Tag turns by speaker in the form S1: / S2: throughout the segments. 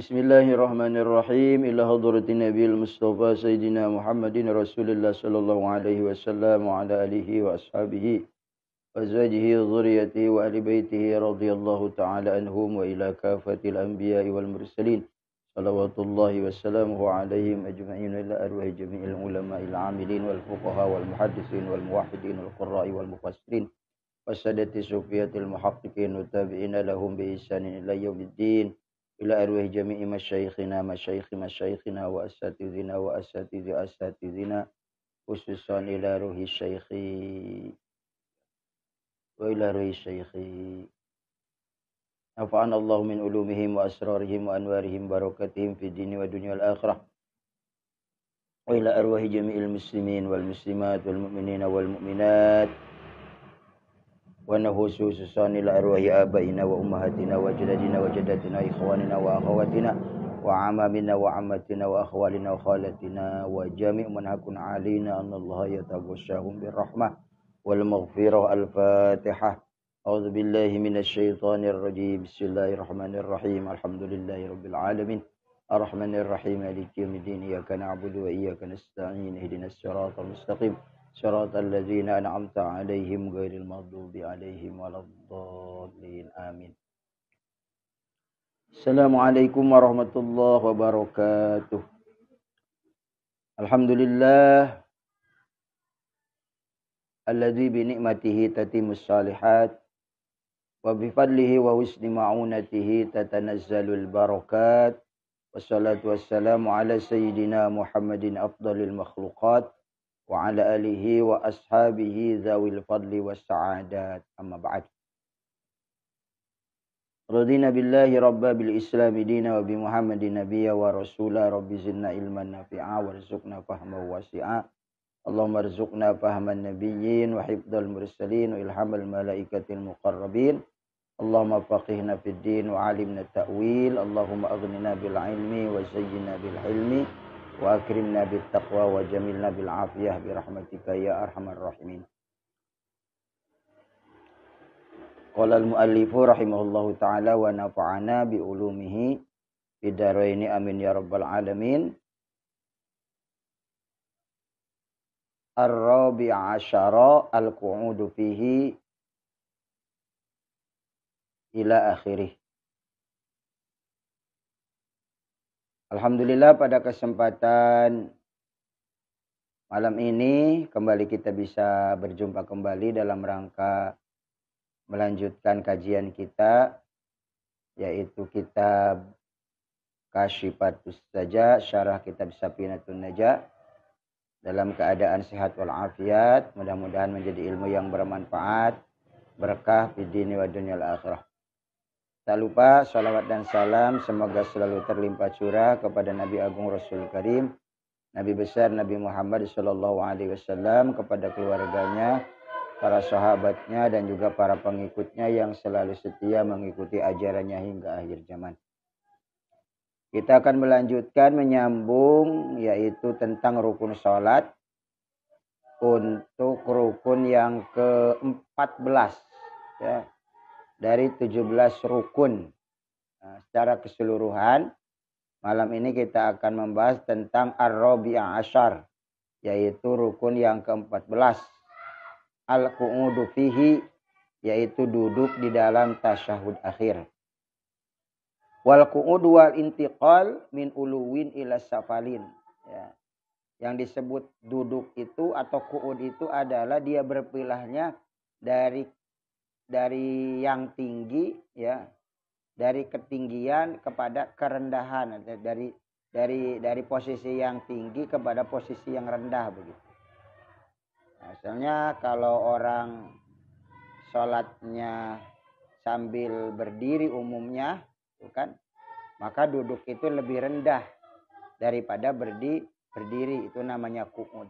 S1: Bismillahirrahmanirrahim. Ila hadratin Nabil Mustafa Sayyidina Muhammadin Rasulullah sallallahu alaihi wasallam wa ala alihi wa ashabihi wa azwajihi wa dhurriyyatihi wa ahli baitihi radhiyallahu ta'ala anhum wa ila kafatil anbiya'i wal mursalin. Salawatullahi wassalamuhu alaihim ajma'in wa ila arwahi jami'il ulama'il amilin wal fuqaha wal muhaddisin wal muwahhidin wal qurra'i wal mufassirin wasadati sufiyatil muhaqqiqin wa tabi'ina lahum bi ihsanin ila yaumiddin. Ila arwah jami'i masyaykhina wa asatidina khususan ila ruhi syaikhi wa ila ruhi syaikhi nafa'ana Allah min ulumihim wa asrarihim wa anwarihim barakatihim fi dini wa dunya wal akhirah wa ila arwah jami'il muslimin wal muslimat wal mu'minina wal mu'minat wa nahusu susan ila arwahi abaina wa ummahatina wa jadadina wa jaddatina ikhwanina wa akhawatina wa amamina wa ammatina wa akhwalina wa khalatina wa jami' man hakun alina anallaha yataghashahum birrahmah wal maghfirah. Al-Fatihah. A'udzu billahi minasy syaithanir rajim. Bismillahirrahmanirrahim. Alhamdulillahi rabbil alamin. Arrahmanir rahim. Maliki yaumiddin. Iyyaka na'budu wa iyyaka nasta'in. Ihdinas siratal mustaqim. Syaratal ladzina an'amta 'alaihim ghairil maghdubi 'alaihim waladdallin. Amin. Assalamualaikum warahmatullahi wabarakatuh. Alhamdulillah alladzi bi ni'matihi tatimmus shalihat wa bi fadlihi wa husni ma'unatihi tatanazzalul barakat. Wassalatu wassalamu ala sayyidina Muhammadin afdalil makhluqat wa ala alihi wa ashabihi zawil fadli was sa'adat. Amma ba'd. Radina billahi rabba bil islami dina wa bi Muhammadin nabiyya wa rasula. Rabbi zidna ilman nafi'a warzuqna fahman wasi'a. Allahumma arzuqna fahman nabiyyin wa hifdzal mursalin wa ilhamal malaikatil muqarrabin. Allahumma faqihna fid din wa alimna ta'wil. Allahumma aghnina bil ilmi wa zayyinna bil hilmi wa akrimna bit taqwa wa jamilna bil afiyah bi rahmatika ya arhamar rahimin. Qala al muallifu rahimahullahu taala wa nafa'ana bi ulumihi bidaraini amin ya rabbal alamin. Ar-rabi'a asyara al-qu'udu fihi ila akhirih. Alhamdulillah pada kesempatan malam ini kembali kita bisa berjumpa kembali dalam rangka melanjutkan kajian kita, yaitu kitab Kasyifatus Saja, syarah kitab Safinatun Najah, dalam keadaan sehat walafiat. Mudah-mudahan menjadi ilmu yang bermanfaat, berkah fid dini wa dunyal akhirah. Tak lupa salawat dan salam semoga selalu terlimpah curah kepada Nabi Agung Rasul Karim, Nabi besar Nabi Muhammad sallallahu alaihi wasallam, kepada keluarganya, para sahabatnya dan juga para pengikutnya yang selalu setia mengikuti ajarannya hingga akhir zaman. Kita akan melanjutkan menyambung yaitu tentang rukun salat untuk rukun yang ke-14 ya, dari 17 rukun. Nah, secara keseluruhan malam ini kita akan membahas tentang ar-rabi'a asyar, yaitu rukun yang ke-14, al-qu'udu fihi, yaitu duduk di dalam tasyahud akhir. Wal qu'ud wal intiqal min uluwin ila safalin. Ya. Yang disebut duduk itu atau qu'ud itu adalah dia berpilahnya dari yang tinggi ya, dari ketinggian kepada kerendahan, dari posisi yang tinggi kepada posisi yang rendah begitu. Misalnya kalau orang sholatnya sambil berdiri umumnya, kan, maka duduk itu lebih rendah daripada berdiri, itu namanya qu'ud.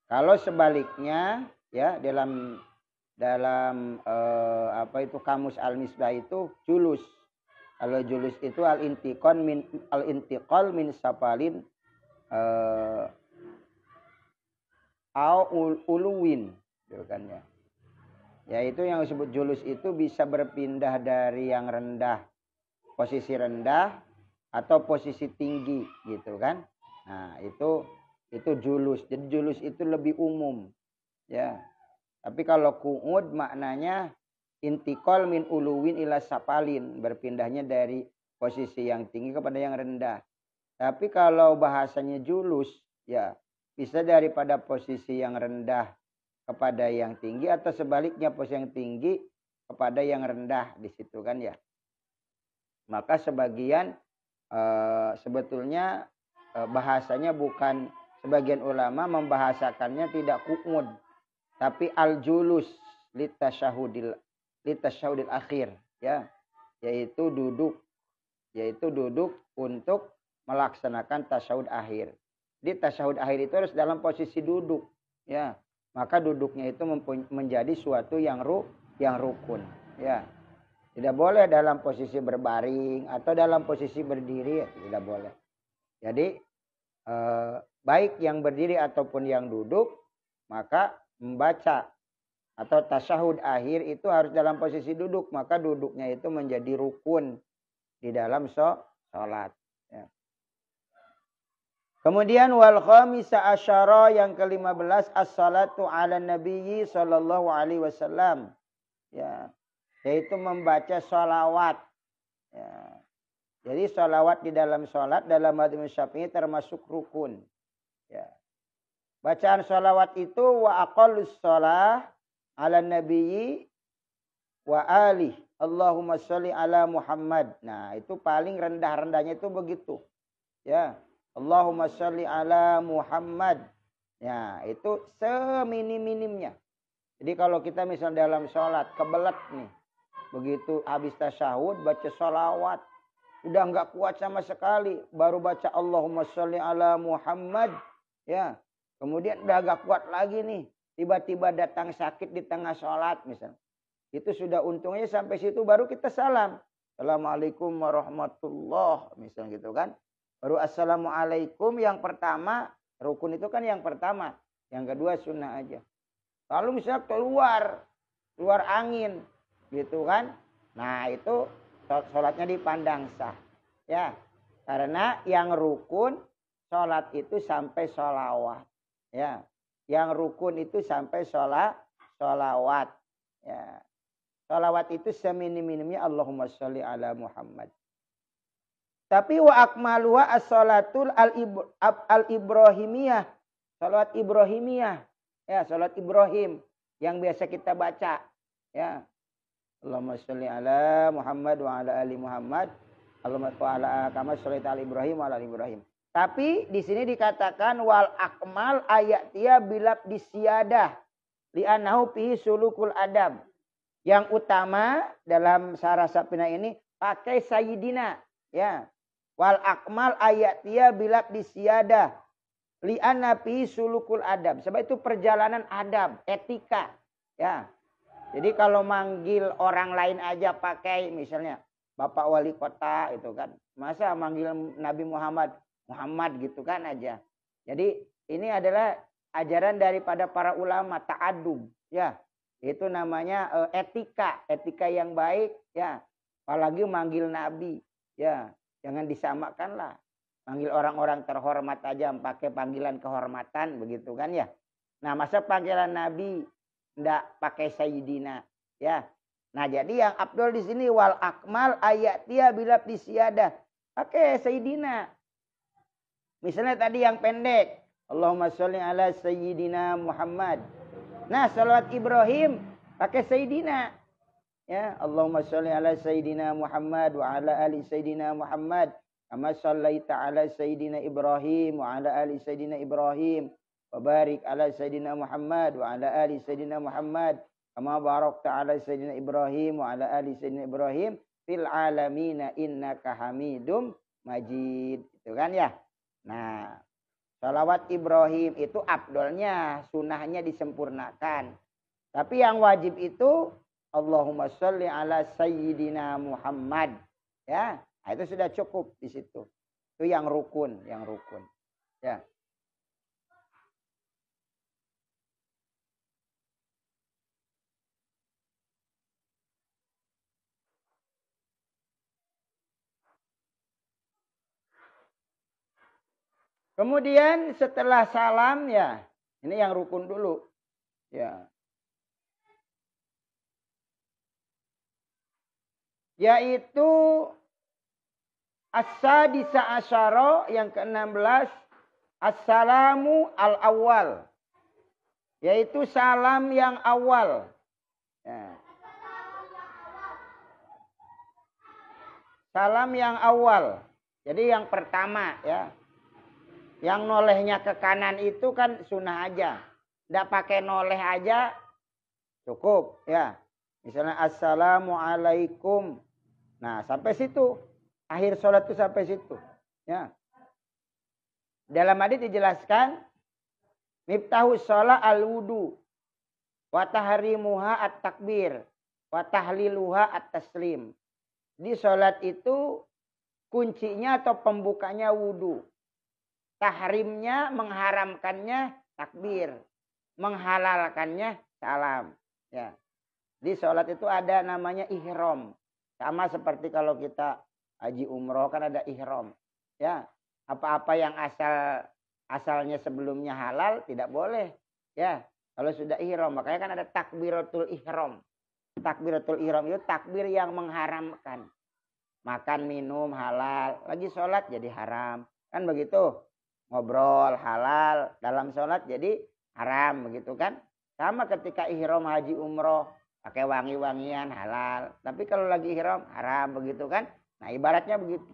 S1: Kalau sebaliknya ya, dalam kamus Al-Misbah itu julus. Kalau julus itu al-intiqal min safalin au uluwin, gitu kan ya. Yaitu yang disebut julus itu bisa berpindah dari yang rendah, posisi rendah atau posisi tinggi gitu kan. Nah, itu julus. Jadi julus itu lebih umum. Ya. Tapi kalau qu'ud maknanya intikal min uluwin ila sapalin, berpindahnya dari posisi yang tinggi kepada yang rendah. Tapi kalau bahasanya julus, ya bisa daripada posisi yang rendah kepada yang tinggi atau sebaliknya posisi yang tinggi kepada yang rendah di situ kan ya. Maka sebagian sebetulnya bahasanya bukan, sebagian ulama membahasakannya tidak qu'ud tapi al-julus litasyahudil akhir ya, yaitu duduk untuk melaksanakan tasyahud akhir. Di tasyahud akhir itu harus dalam posisi duduk ya. Maka duduknya itu menjadi suatu yang rukun ya. Tidak boleh dalam posisi berbaring atau dalam posisi berdiri, tidak boleh. Jadi baik yang berdiri ataupun yang duduk, maka membaca atau tasyahud akhir itu harus dalam posisi duduk. Maka duduknya itu menjadi rukun di dalam sholat. Ya. Kemudian wal khamisa asyara, yang ke-15 as-salatu ala nabiyyi sallallahu alaihi wasallam. Ya. Yaitu membaca sholawat. Ya. Jadi sholawat di dalam sholat dalam madzhab Syafi'i termasuk rukun. Ya. Bacaan sholawat itu wa aqallus sholah ala nabiyyi wa alih. Allahumma sholli ala Muhammad. Nah, itu paling rendah-rendahnya itu begitu. Ya. Allahumma sholli ala Muhammad. Ya, itu seminim-minimnya. Jadi kalau kita misalnya dalam sholat kebelet nih. Begitu habis tasyahud baca sholawat. Udah nggak kuat sama sekali. Baru baca Allahumma sholli ala Muhammad. Ya. Kemudian udah nggak kuat lagi nih. Tiba-tiba datang sakit di tengah sholat misalnya. Itu sudah untungnya sampai situ baru kita salam. Assalamualaikum warahmatullah. Misalnya gitu kan. Baru assalamualaikum yang pertama. Rukun itu kan yang pertama. Yang kedua sunnah aja. Lalu misalnya keluar angin. Gitu kan. Nah itu sholatnya dipandang sah. Ya. Karena yang rukun sholat itu sampai sholawat. Ya. Yang rukun itu sampai sholawat. Ya. Sholawat itu seminim-minimnya Allahumma sholli ala Muhammad. Tapi wa akmaluha as-sholatul al-ibrahimiyah. Salat ibrahimiyah. Ya, salat Ibrahim yang biasa kita baca. Ya. Allahumma sholli ala Muhammad wa ala ali Muhammad. Allahumma ala kama sholaita ala Ibrahim wa ala ali Ibrahim. Tapi di sini dikatakan wal akmal ayatia bilab disiyadah li'annahu fihi sulukul adab. Yang utama dalam Syarah Sapina ini pakai sayyidina, ya. Wal akmal ayatia bilab disiyadah li'anna fihi sulukul adab. Sebab itu perjalanan adab, etika, ya. Jadi kalau manggil orang lain aja pakai misalnya Bapak Wali Kota itu kan. Masa manggil Nabi Muhammad gitu kan aja. Jadi ini adalah ajaran daripada para ulama ta'adub, ya. Itu namanya etika yang baik, ya. Apalagi manggil Nabi, ya. Jangan disamakanlah. Manggil orang-orang terhormat aja pakai panggilan kehormatan begitu kan ya. Nah, masa panggilan Nabi ndak pakai sayyidina, ya. Nah, jadi yang afdal di sini wal akmal ayatia bila disiyadah. Pakai sayyidina. Misalnya tadi yang pendek, Allahumma sholli ala sayyidina Muhammad. Nah, salawat Ibrahim pakai sayyidina. Ya, Allahumma sholli ala sayyidina Muhammad wa ala ali sayyidina Muhammad. Kama shallaita ala sayyidina Ibrahim wa ala ali sayyidina Ibrahim. Wa barik ala sayyidina Muhammad wa ala ali sayyidina Muhammad. Kama barakta ala sayyidina Ibrahim wa ala ali sayyidina Ibrahim fil alamina innaka Hamidum Majid. Itu kan ya. Nah, salawat Ibrahim itu afdolnya, sunahnya disempurnakan. Tapi yang wajib itu Allahumma sholli ala sayyidina Muhammad. Ya, nah, itu sudah cukup di situ. Itu yang rukun. Ya. Kemudian setelah salam ya, ini yang rukun dulu. Ya. Yaitu as-sadisa asyara yang ke-16 assalamu al-awwal. Yaitu salam yang awal. Ya. Salam yang awal. Jadi yang pertama ya. Yang nolehnya ke kanan itu kan sunnah aja. Nggak pakai noleh aja cukup ya. Misalnya assalamualaikum. Nah sampai situ. Akhir sholat itu sampai situ. Ya. Dalam hadits dijelaskan. Miftahu sholat al-wudu. Wa tahrimuha at-takbir. Wa tahliluha at-taslim. Di sholat itu kuncinya atau pembukanya wudu. Tahrimnya, mengharamkannya takbir. Menghalalkannya salam. Ya. Di sholat itu ada namanya ihram. Sama seperti kalau kita haji umroh kan ada ihram. Ya. Apa-apa yang asalnya sebelumnya halal tidak boleh. Ya. Kalau sudah ihram, makanya kan ada takbiratul ihram. Takbiratul ihram itu takbir yang mengharamkan. Makan, minum, halal. Lagi sholat jadi haram. Kan begitu. Ngobrol, halal. Dalam sholat jadi haram. Begitu kan. Sama ketika ihram haji umroh. Pakai wangi-wangian, halal. Tapi kalau lagi ihram, haram. Begitu kan. Nah ibaratnya begitu.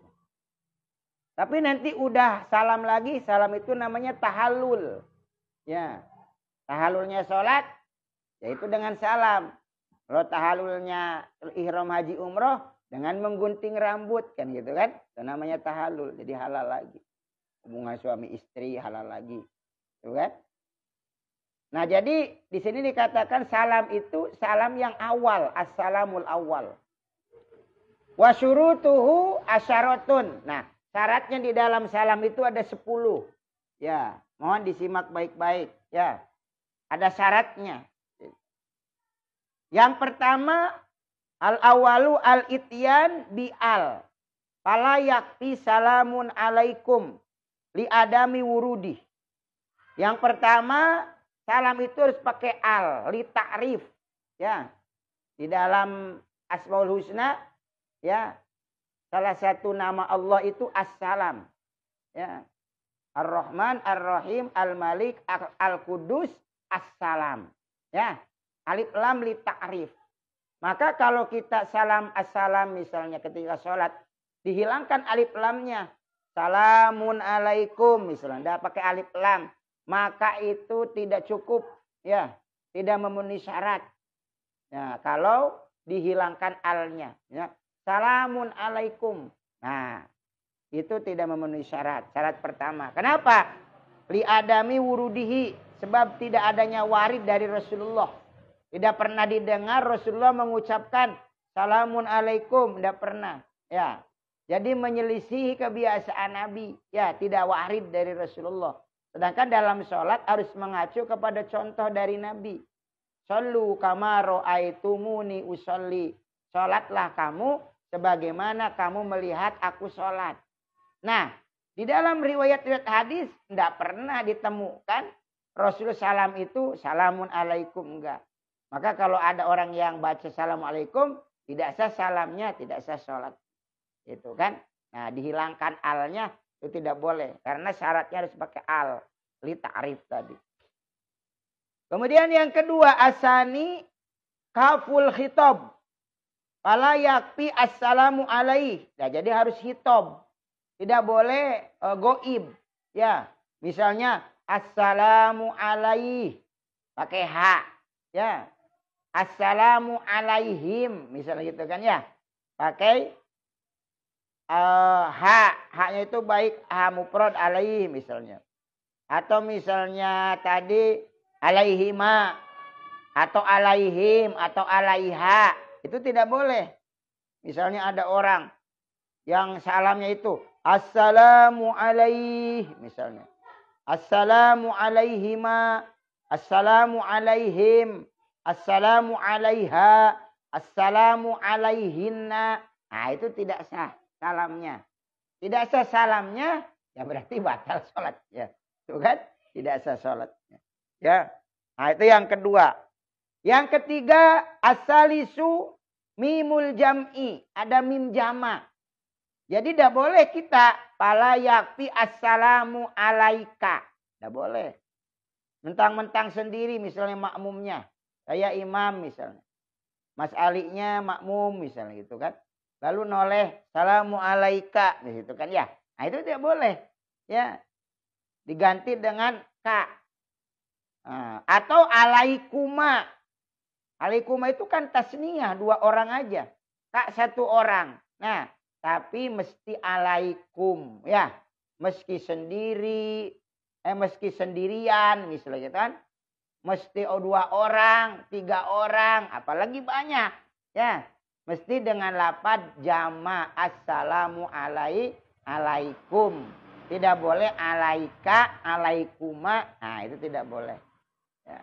S1: Tapi nanti udah salam lagi. Salam itu namanya tahallul. Ya. Tahallulnya sholat. Yaitu dengan salam. Kalau tahallulnya ihram haji umroh dengan menggunting rambut kan gitu kan. Itu namanya tahallul. Jadi halal lagi. Hubungan suami istri halal lagi. Gitu kan? Nah, jadi di sini dikatakan salam itu salam yang awal, assalamul awal. Wa syurutuhu asyaratun. Nah, syaratnya di dalam salam itu ada 10. Ya, mohon disimak baik-baik ya. Ada syaratnya. Yang pertama, al-awalu al-ityan bi'al. Fala yakfi salamun alaikum li adami wurudi. Yang pertama, salam itu harus pakai al, li ta'rif. Ya. Di dalam Asmaul Husna, ya. Salah satu nama Allah itu As-Salam. Ya. Ar-Rahman, Ar-Rahim, Al-Malik, Al-Qudus, As-Salam. Ya. Alif lam li ta'rif. Maka kalau kita salam assalam misalnya ketika sholat. Dihilangkan alif lamnya. Salamun alaikum misalnya. Tidak pakai alif lam. Maka itu tidak cukup. Ya. Tidak memenuhi syarat. Ya, kalau dihilangkan alnya. Ya. Salamun alaikum. Nah. Itu tidak memenuhi syarat. Syarat pertama. Kenapa? Li adami wurudihi. Sebab tidak adanya warid dari Rasulullah. Tidak pernah didengar Rasulullah mengucapkan salamun alaikum. Tidak pernah. Ya. Jadi menyelisihi kebiasaan Nabi. Ya, tidak warid dari Rasulullah. Sedangkan dalam sholat harus mengacu kepada contoh dari Nabi. Sallu kama ra'aitumuni usolli. Sholatlah kamu sebagaimana kamu melihat aku sholat. Nah, di dalam riwayat-riwayat hadis tidak pernah ditemukan Rasulullah salam itu salamun alaikum. Enggak. Maka kalau ada orang yang baca assalamualaikum, tidak sah salamnya, tidak sah sholat. Itu kan. Nah dihilangkan alnya itu tidak boleh. Karena syaratnya harus pakai al. Li ta'rif tadi. Kemudian yang kedua asani kaful khitab. Fala yakfi assalamu alaih. Nah, jadi harus khitab. Tidak boleh goib. Ya. Misalnya assalamu alaih. Pakai ha. Ya. Assalamu alaihim. Misalnya gitu kan ya. Pakai ha. Haknya itu baik ha mufrad alaih misalnya. Atau misalnya tadi alaihima. Atau alaihim. Atau alaiha. Itu tidak boleh. Misalnya ada orang yang salamnya itu. Assalamu alaih. Misalnya. Assalamu alaihima. Assalamu alaihim. Assalamu alaiha. Assalamu alaihinna. Nah itu tidak sah salamnya. Tidak sah salamnya Ya berarti batal sholatnya. Tuh kan? Tidak sah sholatnya. Ya. Nah itu yang kedua. Yang ketiga, asalisu mimul jam'i. Ada mim jama. Jadi tidak boleh kita pala yakfi assalamu alaika. Tidak boleh. Mentang-mentang sendiri misalnya makmumnya. Saya imam misalnya. Mas Alinya makmum misalnya gitu kan. Lalu noleh salamu alaika gitu kan ya. Nah itu tidak boleh. Ya. Diganti dengan ka. Nah, atau alaikuma. Alaikuma itu kan tasniyah, 2 orang aja. Kak 1 orang. Nah, tapi mesti alaikum. Ya, meski sendiri, meski sendirian misalnya gitu kan. Mesti 2 orang, 3 orang, apalagi banyak. Ya, mesti dengan lafaz jama assalamu alaikum. Tidak boleh alaika, alaikuma. Nah, itu tidak boleh. Ya.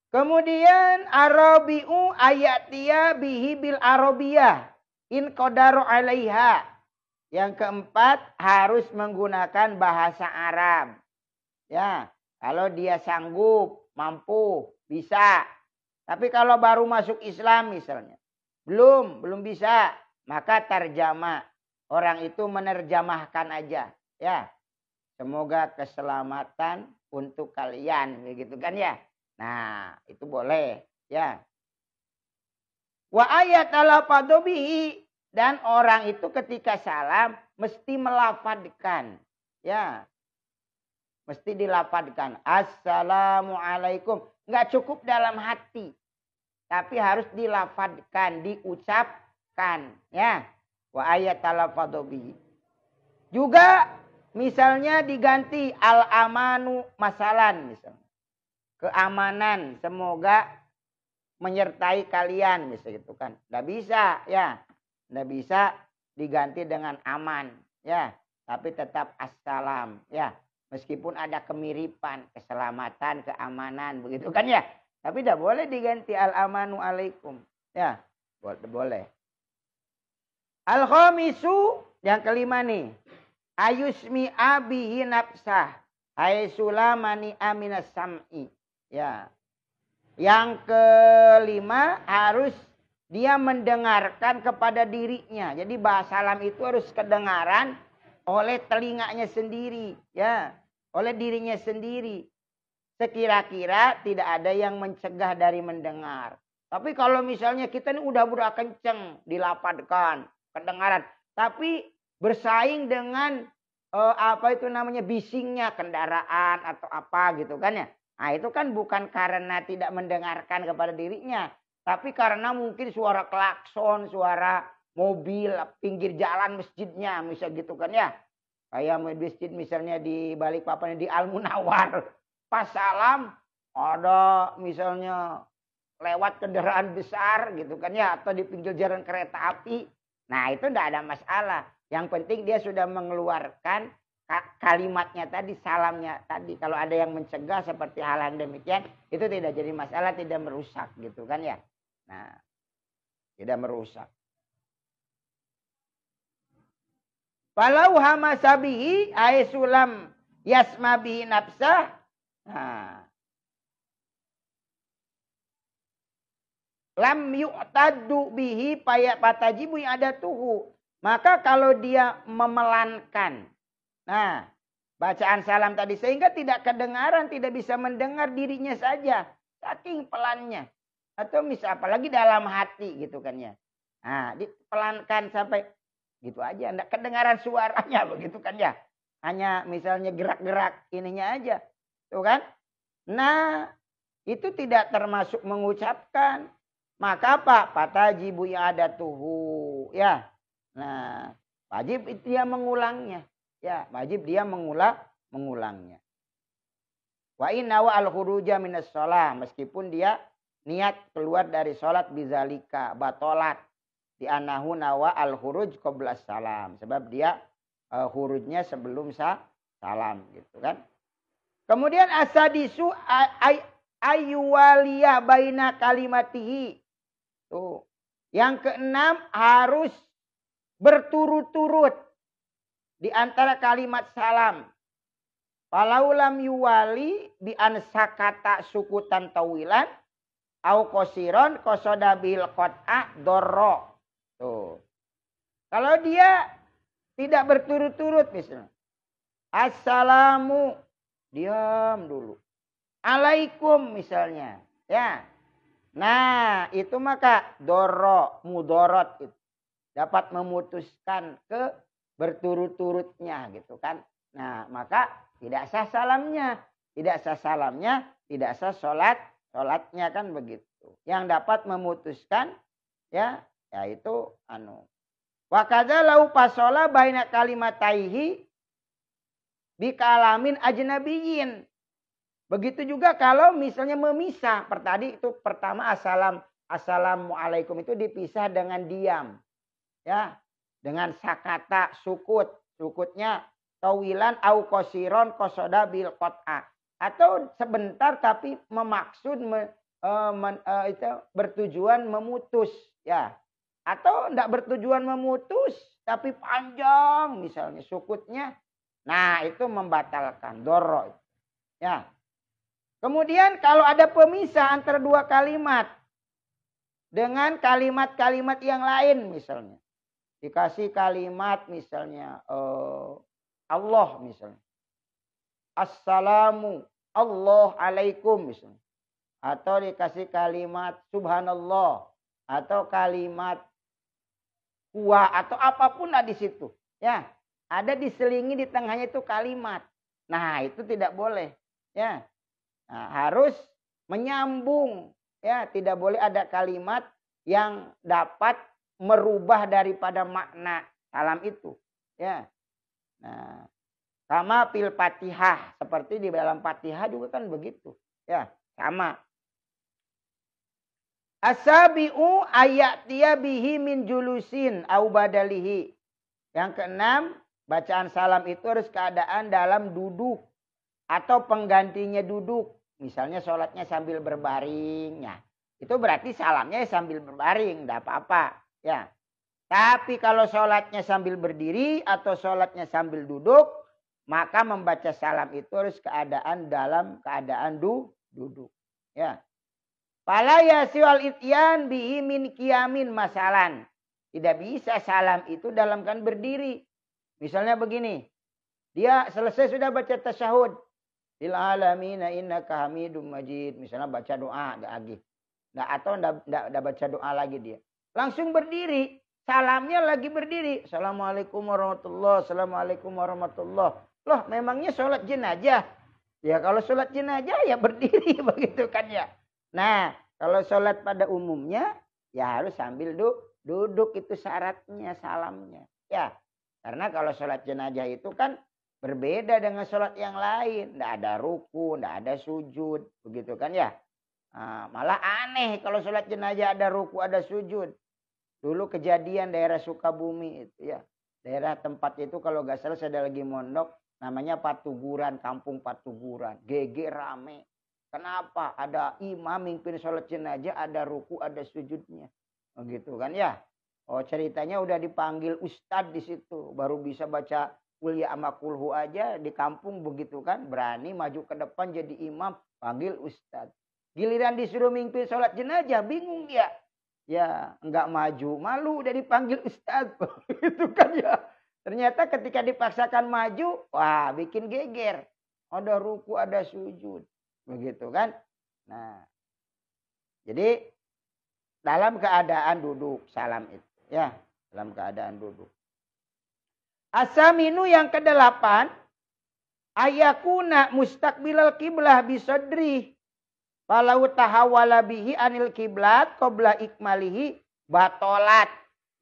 S1: Kemudian arabiu ayatia bihi bil arabiyah in qadaru alaiha. Yang keempat harus menggunakan bahasa Arab. Ya, kalau dia sanggup, mampu, bisa. Tapi kalau baru masuk Islam misalnya, belum bisa, maka tarjama. Orang itu menerjemahkan aja, ya. Semoga keselamatan untuk kalian, begitu kan ya. Nah, itu boleh, ya. Wa ayat alafadobihi, dan orang itu ketika salam mesti melafadkan, ya. Mesti dilafadkan. Assalamualaikum. Enggak cukup dalam hati, tapi harus dilafadkan, diucapkan, ya. Wa ayat alafadobihi. Juga misalnya diganti al-amanu masalan misalnya. Keamanan semoga menyertai kalian misalnya gitu kan. Enggak bisa ya. Enggak bisa diganti dengan aman ya, tapi tetap assalam ya. Meskipun ada kemiripan, keselamatan, keamanan begitu kan ya. Tapi tidak boleh diganti al-amanu alaikum. Ya, boleh. Al-khamisu, yang kelima nih. Ayusmi abihi nafsah. Hai sulamani aminas sam'i. Ya. Yang kelima harus dia mendengarkan kepada dirinya. Jadi bahasa salam itu harus kedengaran oleh telinganya sendiri. Ya. Oleh dirinya sendiri. Sekira-kira tidak ada yang mencegah dari mendengar. Tapi kalau misalnya kita ini udah kenceng dilapatkan kedengaran, tapi bersaing dengan bisingnya kendaraan atau apa gitu kan ya. Nah itu kan bukan karena tidak mendengarkan kepada dirinya, tapi karena mungkin suara klakson, suara mobil pinggir jalan masjidnya misal gitu kan ya. Kayak masjid misalnya di Balikpapan di Al Munawwar, pas salam ada misalnya lewat kendaraan besar gitu kan ya, atau di pinggir jalan kereta api. Nah itu tidak ada masalah. Yang penting dia sudah mengeluarkan kalimatnya tadi, salamnya tadi. Kalau ada yang mencegah seperti hal yang demikian, itu tidak jadi masalah, tidak merusak gitu kan ya. Nah, tidak merusak. Walau hamasabihi aisulam yasmabihi nafsah. Nah. Lam yu'taddu bihi patajibu yang ada tuhu. Maka kalau dia memelankan. Nah, bacaan salam tadi sehingga tidak kedengaran, tidak bisa mendengar dirinya saja. Saking pelannya. Atau misal apalagi dalam hati gitu kan ya. Nah, dipelankan sampai gitu aja. Tidak kedengaran suaranya begitu kan ya. Hanya misalnya gerak-gerak ininya aja. Tuh kan. Nah, itu tidak termasuk mengucapkan. Maka apa? Patajibu yang ada tuhu. Ya. Nah, wajib dia mengulangnya. Ya, wajib dia mengulangnya. Wa inna wa al-khuruja minas shalah, meskipun dia niat keluar dari salat bizalika batolat di anahu nawa al-khuruj qabla salam, sebab dia khurujnya sebelum salam gitu kan. Kemudian asadisu ayyuwaliyah baina kalimatihi. Tuh. Yang keenam harus berturut-turut.
S2: di antara kalimat salam. Falaulam yuwali bi ansakata sukutan tawilan au qasiron qasada bil qat'a dorro. Tuh. Kalau dia tidak berturut-turut misalnya. Assalamu, diam dulu. Alaikum misalnya, ya. Nah, itu maka dorro, mudorot itu dapat memutuskan ke berturut-turutnya gitu kan. Nah, maka tidak sah salamnya, tidak sah salamnya, tidak sah sholatnya kan begitu. Yang dapat memutuskan ya, yaitu wa kadza lau pasola baina kalimataihi bi kalamin ajnabiyyin. Begitu juga kalau misalnya memisah. Tadi itu pertama assalamualaikum itu dipisah dengan diam. Ya, dengan sakata sukut. Sukutnya tawilan au qasiron qasada bil qat'a. Atau sebentar tapi memaksud itu bertujuan memutus, ya. Atau tidak bertujuan memutus tapi panjang misalnya sukutnya. Nah, itu membatalkan dorro. Ya. Kemudian kalau ada pemisah antara dua kalimat dengan kalimat-kalimat yang lain misalnya. Dikasih kalimat misalnya Allah misalnya. Assalamu Allah alaikum misalnya. Atau dikasih kalimat subhanallah. Atau kalimat huwa atau apapun lah di situ. Ya, ada diselingi di tengahnya itu kalimat. Nah, itu tidak boleh. Ya. Nah, harus menyambung, ya, tidak boleh ada kalimat yang dapat merubah daripada makna salam itu, ya. Nah, sama fil Fatihah, seperti di dalam Fatihah juga kan begitu, ya, sama. Asabi'u ayatiya bihi min julusin au badalihi. Yang keenam, bacaan salam itu harus keadaan dalam duduk atau penggantinya duduk. Misalnya sholatnya sambil berbaring. Ya, itu berarti salamnya sambil berbaring. Tidak apa-apa. Ya. Tapi kalau sholatnya sambil berdiri atau sholatnya sambil duduk. Maka membaca salam itu harus keadaan dalam keadaan duduk. Ya. Fala yasiwal ityan bihi min qiyamin masalan. Tidak bisa salam itu dalam kan berdiri. Misalnya begini. Dia selesai sudah baca tasyahud. Lil alamina innaka hamidum majid. Misalnya baca doa lagi. Atau enggak baca doa lagi dia. Langsung berdiri. Salamnya lagi berdiri. Assalamualaikum warahmatullahi wabarakatuh. Assalamualaikum warahmatullahi wabarakatuh. Loh, memangnya sholat jenazah? Ya kalau sholat jenazah ya berdiri begitu kan ya. Nah, kalau sholat pada umumnya ya harus sambil duduk itu syaratnya salamnya. Ya, karena kalau sholat jenazah itu kan berbeda dengan sholat yang lain. Tidak ada ruku, tidak ada sujud. Begitu kan ya. Nah, malah aneh kalau sholat jenazah ada ruku, ada sujud. Dulu kejadian daerah Sukabumi itu ya. Daerah tempat itu kalau nggak salah saya ada lagi mondok. Namanya Patuguran, kampung Patuguran. GG rame. Kenapa? Ada imam mimpin sholat jenazah, ada ruku, ada sujudnya. Begitu kan ya. Oh ceritanya udah dipanggil ustadz di situ. Baru bisa baca kuliah sama kulhu aja di kampung begitu kan. Berani maju ke depan jadi imam. Panggil ustadz. Giliran disuruh mimpin sholat jenazah. Bingung dia. Ya enggak maju. Malu udah dipanggil ustadz. Gitu kan ya. Ternyata ketika dipaksakan maju. Wah bikin geger. Ada ruku ada sujud. Begitu kan. Nah. Jadi dalam keadaan duduk salam itu. Ya. Dalam keadaan duduk. Asaminu yang ke-8. Ayakuna mustaqbilal kiblah bisadri. Falau tahawala bihi anil kiblat qabla ikmalihi batolat.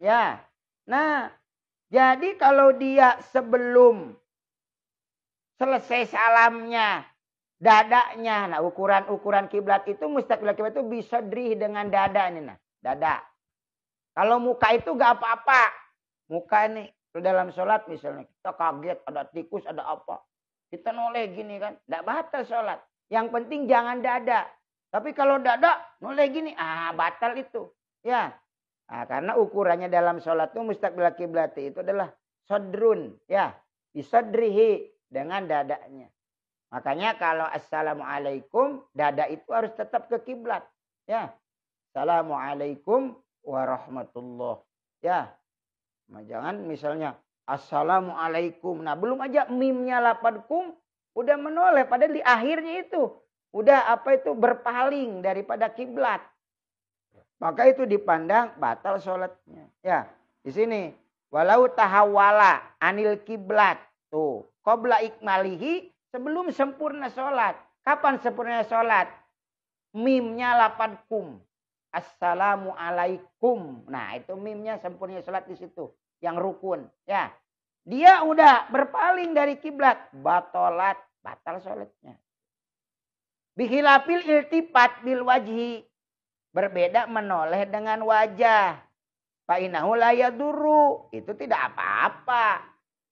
S2: Ya. Nah. Jadi kalau dia sebelum selesai salamnya. Dadanya. Nah ukuran kiblat itu mustaqbilal kiblat itu bisadri dengan dada ini. Nah. Dada. Kalau muka itu gak apa-apa. Muka ini. Dalam sholat misalnya. Kita kaget. Ada tikus. Ada apa. Kita noleh gini kan. Tidak batal sholat. Yang penting jangan dada. Tapi kalau dada. Noleh gini. Batal itu. Ya. Nah, karena ukurannya dalam sholat itu. Mustaqbilal kiblat itu adalah sodrun. Ya. bisadrihi, dengan dadanya. Makanya kalau assalamualaikum, dada itu harus tetap ke kiblat. Ya. Assalamualaikum warahmatullah. Ya. Nah, jangan misalnya assalamualaikum. Nah, belum aja mimnya lapad kum udah menoleh, padahal di akhirnya itu udah berpaling daripada kiblat. Maka itu dipandang batal sholatnya. Ya, di sini walau tahawala anil kiblat. Tuh, qabla ikmalihi, sebelum sempurna sholat. Kapan sempurna sholat? Mimnya lapad kum. Assalamualaikum. Nah, itu mimnya sempurna sholat di situ. Yang rukun. Ya, dia udah berpaling dari kiblat. Batal sholatnya. Bihilafil iltifat bil wajhi. Berbeda menoleh dengan wajah. Fa'inahu la yadurru. Itu tidak apa-apa.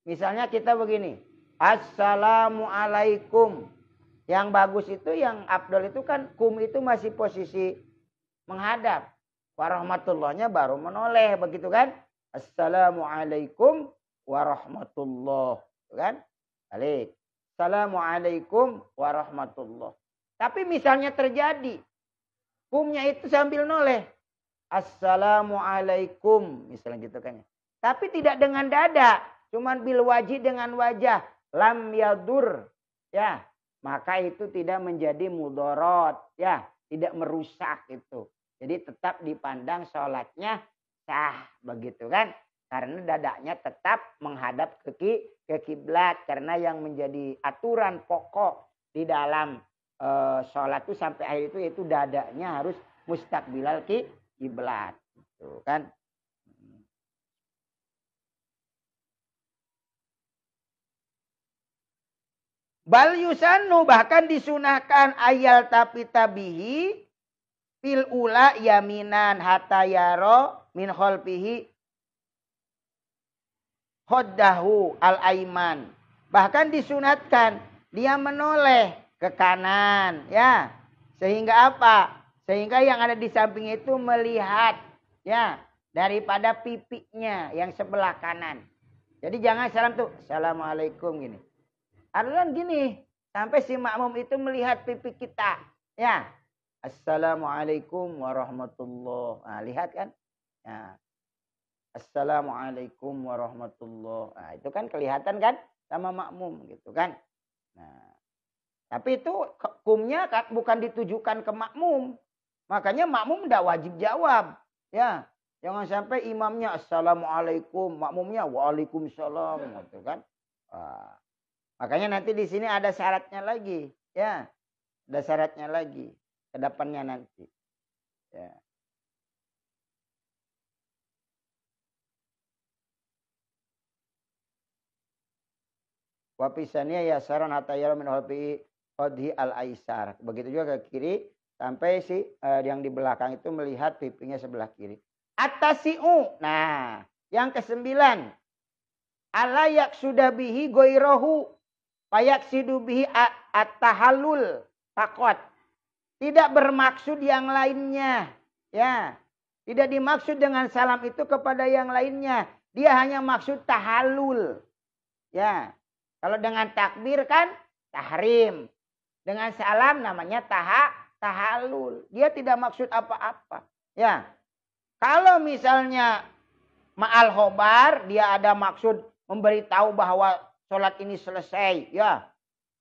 S2: Misalnya kita begini. Assalamualaikum. Yang bagus itu, yang afdol itu kan kum itu masih posisi menghadap. Warahmatullahnya baru menoleh. Begitu kan? Assalamualaikum warahmatullah. Kan? Balik. Assalamualaikum warahmatullah. Tapi misalnya terjadi. Kumnya itu sambil noleh. Assalamualaikum. Misalnya gitu kan. Tapi tidak dengan dada. Cuman bil wajih, dengan wajah. Lam yadur. Ya. Maka itu tidak menjadi mudorot. Ya. Tidak merusak itu. Jadi tetap dipandang sholatnya sah. Begitu kan. Karena dadanya tetap menghadap ke kiblat. Karena yang menjadi aturan pokok di dalam sholat itu sampai akhir itu, yaitu dadanya harus mustaqbilal kiblat. Gitu kan. Bal yusannu, bahkan disunahkan ayal tapi tabihi fil ula yaminan hatta yaro min khalfihi hoddahu al aiman. Bahkan disunatkan dia menoleh ke kanan, ya. Sehingga apa? Sehingga yang ada di samping itu melihat, ya, daripada pipinya yang sebelah kanan. Jadi jangan salam tuh, assalamualaikum gini. Adalah gini, sampai si makmum itu melihat pipi kita, ya. Assalamualaikum warahmatullah. Nah, lihat kan? Ya. Assalamualaikum warahmatullah. Nah, itu kan kelihatan kan sama makmum gitu kan. Nah, tapi itu kumnya bukan ditujukan ke makmum. Makanya makmum tidak wajib jawab. Ya, jangan sampai imamnya assalamualaikum, makmumnya waalaikumsalam, gitu kan. Wah. Makanya nanti di sini ada syaratnya lagi, ya. Ada syaratnya lagi ke depannya nanti. Ya. Wapisania ya saran hatta yara min halfi qadhi al-aisar. Begitu juga ke kiri sampai si yang di belakang itu melihat pipinya sebelah kiri. Atasi'u. Nah, yang ke-9. Ala yaksuda bihi goirohu. Fayaksidu bihi at-tahallul faqat. Tidak bermaksud yang lainnya. Ya. Tidak dimaksud dengan salam itu kepada yang lainnya. Dia hanya maksud tahallul. Ya. Kalau dengan takbir kan tahrim. Dengan salam namanya tahallul. Dia tidak maksud apa-apa. Ya. Kalau misalnya ma'al khobar, dia ada maksud memberitahu bahwa sholat ini selesai. Ya.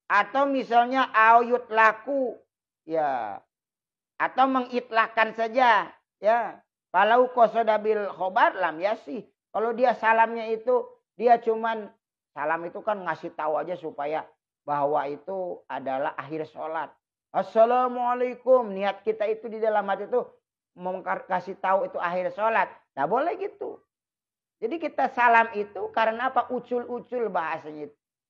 S2: Atau misalnya ayut laku. Ya. Atau mengitlahkan saja. Ya. Kalau qosodabil khobar lam yasih. Kalau dia salamnya itu, dia cuman salam itu kan ngasih tahu aja supaya bahwa itu adalah akhir sholat. Assalamualaikum. Niat kita itu di dalam hati itu mau kasih tahu itu akhir sholat. Nah boleh gitu. Jadi kita salam itu karena apa? Ucul-ucul bahasanya.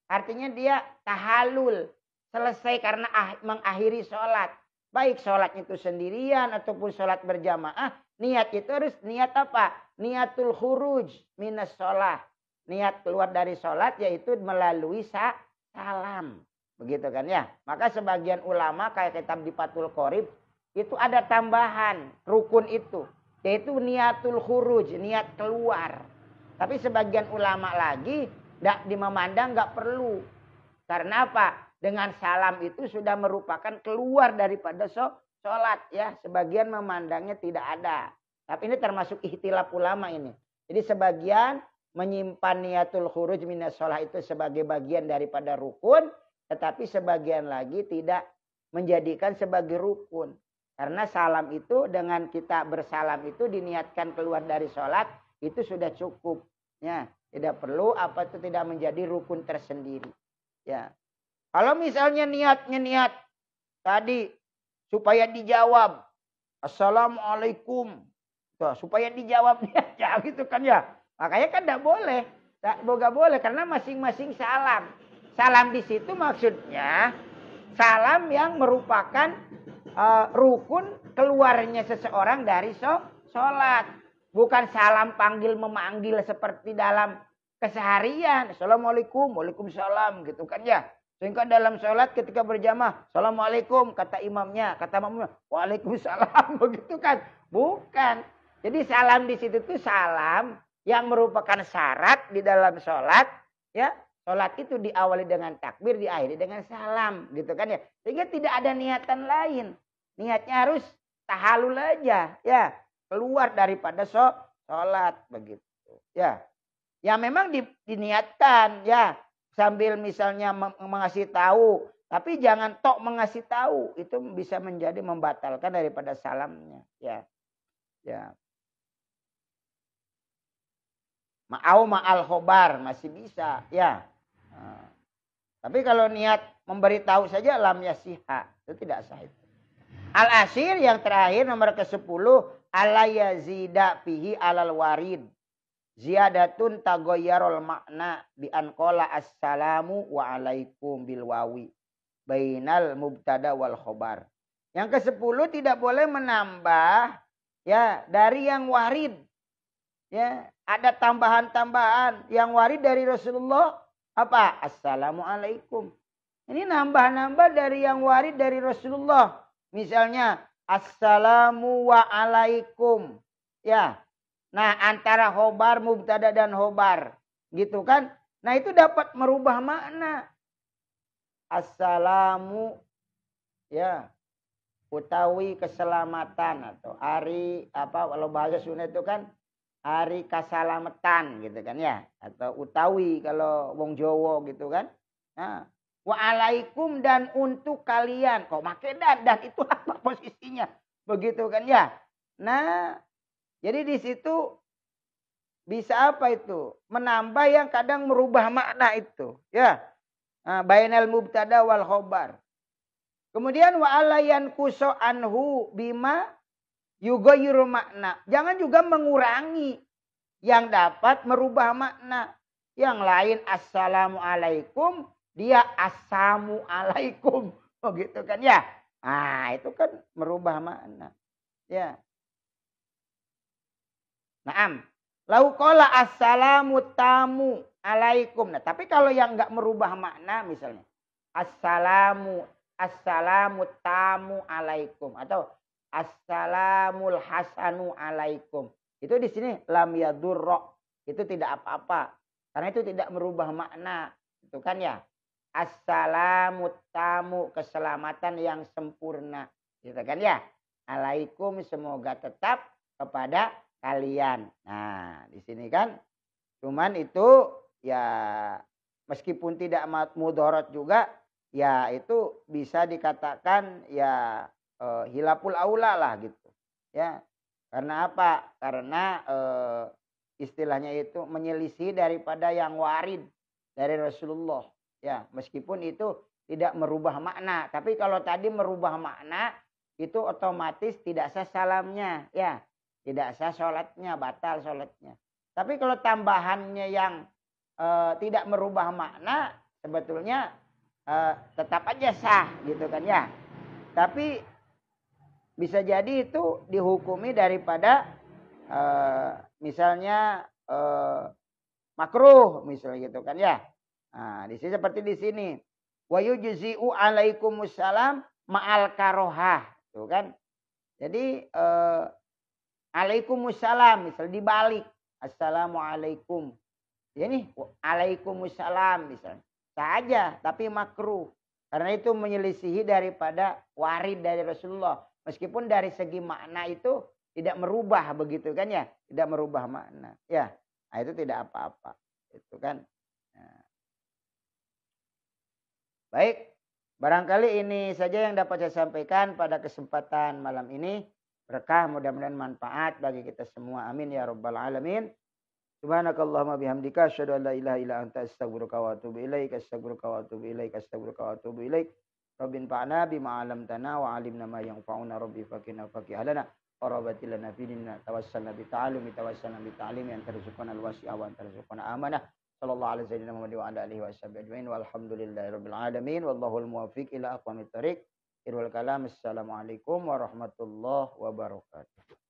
S2: Artinya dia tahallul. Selesai karena mengakhiri sholat. Baik sholat itu sendirian ataupun sholat berjamaah. Niat itu harus niat apa? Niatul khuruj minas sholat. Niat keluar dari sholat yaitu melalui salam. Begitu kan ya. Maka sebagian ulama kayak kitab di Fathul Qorib. Itu ada tambahan rukun itu. Yaitu niatul khuruj. Niat keluar. Tapi sebagian ulama lagi memandang nggak perlu. Karena apa? Dengan salam itu sudah merupakan keluar daripada sholat ya. Sebagian memandangnya tidak ada. Tapi ini termasuk ikhtilaf ulama ini. Jadi sebagian menyimpan niatul khuruj minas sholat itu sebagai bagian daripada rukun. Tetapi sebagian lagi tidak menjadikan sebagai rukun. Karena salam itu dengan kita bersalam itu diniatkan keluar dari sholat. Itu sudah cukup. Ya, tidak perlu apa itu tidak menjadi rukun tersendiri. Ya. Kalau misalnya niat tadi supaya dijawab assalamualaikum, tuh, supaya dijawab ya gitu kan ya. Makanya kan tidak boleh, nggak boleh karena masing-masing salam. Salam di situ maksudnya salam yang merupakan rukun keluarnya seseorang dari sholat. Bukan salam panggil memanggil seperti dalam keseharian. Assalamualaikum, waalaikumsalam gitu kan ya. Sehingga dalam sholat ketika berjamaah, assalamualaikum kata imamnya, kata makmumnya, waalaikumsalam begitu kan. Bukan. Jadi salam di situ tuh salam yang merupakan syarat di dalam sholat. Ya, sholat itu diawali dengan takbir, diakhiri dengan salam gitu kan ya. Sehingga tidak ada niatan lain. Niatnya harus tahalul aja ya. Keluar daripada sholat begitu. Ya. Ya memang diniatkan ya sambil misalnya mengasih tahu, tapi jangan tok mengasih tahu, itu bisa menjadi membatalkan daripada salamnya ya. Ya. Ma'al khobar masih bisa ya. Nah. Tapi kalau niat memberitahu saja lam yasiha, itu tidak sah itu. Al-asyir yang terakhir nomor ke-10 ala yazida fihi alal warid. Ziyadatun tagoyarul makna bi anqala assalamu wa alaikum bil wawi bainal mubtada wal khobar. Yang ke-10 tidak boleh menambah ya dari yang warid. Ya, ada tambahan-tambahan yang warid dari Rasulullah apa? Assalamualaikum. Ini nambah-nambah dari yang warid dari Rasulullah. Misalnya assalamu wa alaikum. Ya. Nah, antara khobar, mubtada dan khobar. Gitu kan? Nah, itu dapat merubah makna. Assalamu ya utawi keselamatan atau hari apa kalau bahasa Sunda itu kan hari keselamatan gitu kan ya, atau utawi kalau wong Jawa gitu kan. Nah, wa alaikum dan untuk kalian. Kok make dan itu apa posisinya? Begitu kan ya. Nah, jadi di situ bisa apa itu? Menambah yang kadang merubah makna itu. Ya. Nah, bainal mubtada wal khobar. Kemudian wa alayan kuso anhu bima yugoyiru makna. Jangan juga mengurangi yang dapat merubah makna. Yang lain assalamualaikum, dia assamualaikum. Oh gitu kan ya. Nah itu kan merubah makna. Ya. Naam. Lau qala assalamu tamu alaikum. Nah, tapi kalau yang enggak merubah makna misalnya assalamu tamu alaikum atau assalamul hasanu alaikum. Itu di sini lam yadurra. Itu tidak apa-apa. Karena itu tidak merubah makna. Itu kan ya. Assalamu tamu keselamatan yang sempurna. Gitu kan ya. Alaikum semoga tetap kepada kalian. Nah, di sini kan cuman itu ya meskipun tidak mudharat juga ya itu bisa dikatakan ya hilaful aula lah gitu. Ya. Karena apa? Karena istilahnya itu menyelisih daripada yang warid dari Rasulullah. Ya, meskipun itu tidak merubah makna, tapi kalau tadi merubah makna itu otomatis tidak sah salamnya, ya. Tidak sah sholatnya, batal sholatnya. Tapi kalau tambahannya yang tidak merubah makna, sebetulnya tetap aja sah gitu kan ya. Tapi bisa jadi itu dihukumi daripada misalnya makruh misalnya gitu kan ya. Nah, di sini seperti di sini. Wa yujzi'u alaikumussalam ma'al karohah, tuh kan. Jadi Alaikumussalam, misal dibalik. Assalamualaikum. Ini alaikumussalam misalnya. Sah aja, tapi makruh. Karena itu menyelisihi daripada warid dari Rasulullah. Meskipun dari segi makna itu tidak merubah begitu kan ya. Tidak merubah makna. Ya, nah, itu tidak apa-apa. Itu kan. Nah. Baik, barangkali ini saja yang dapat saya sampaikan pada kesempatan malam ini. Berkah, mudah-mudahan manfaat bagi kita semua. Amin ya rabbal alamin. Subhanakallahumma bihamdika asyhadu an la ilaha illa anta astaghfiruka wa atubu ilaik astaghfiruka wa atubu ilaik astaghfiruka wa atubu ilaik. Rabbin fa'na bima 'allamtana wa 'allimna ma yanfa'una rabbi faqina faqih lana wa rabbatil lana fi dinina tawassalna bi ta'allumi tawassalna bi ta'limi an tarzuqana al-wasi'a wa an tarzuqana amanah. Sallallahu alaihi wasallam Muhammad wa ala alihi wa sahbihi ajmain walhamdulillahi rabbil alamin wallahul muwaffiq ila aqwamit thoriq. Irwal kalam. Assalamualaikum warahmatullahi wabarakatuh.